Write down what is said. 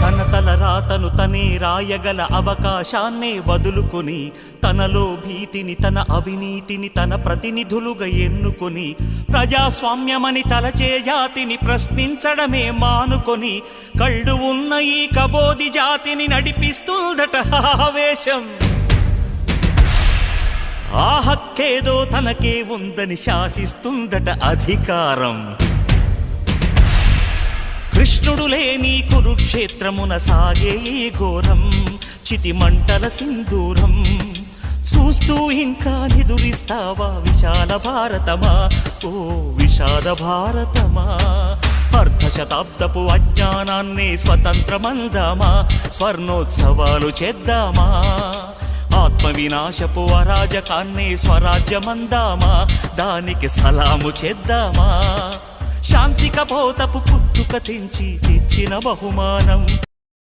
తన తల రాతను తనే రాయగల అవకాశాన్నే వదులుకొని తనలో భీతిని తన అవినీతిని తన ప్రతినిధులుగా ఎన్నుకొని ప్రజాస్వామ్యమని తలచే జాతిని ప్రశ్నించడమే మానుకొని కళ్ళు ఉన్న ఈ కబోది జాతిని నడిపిస్తుందట ఆవేశం. ఆ హక్కేదో తనకే ఉందని శాసిస్తుందట అధికారం. కృష్ణుడు లేని కురుక్షేత్రమున సాగే ఈ ఘోరం చితి మంటల సింధూరం. చూస్తూ ఇంకా నిదురిస్తావా విశాల భారతమా, ఓ విషాద భారతమా. అర్ధశతాబ్దపు అజ్ఞానాన్నే స్వతంత్రమందామా, స్వర్ణోత్సవాలు చేద్దామా. ఆత్మ వినాశపు అరాజకాన్నే స్వరాజ్యమందామా, దానికి సలాము చేద్దామా. శాంతిక పోతపు పుట్టుక తెంచి తెచ్చిన బహుమానం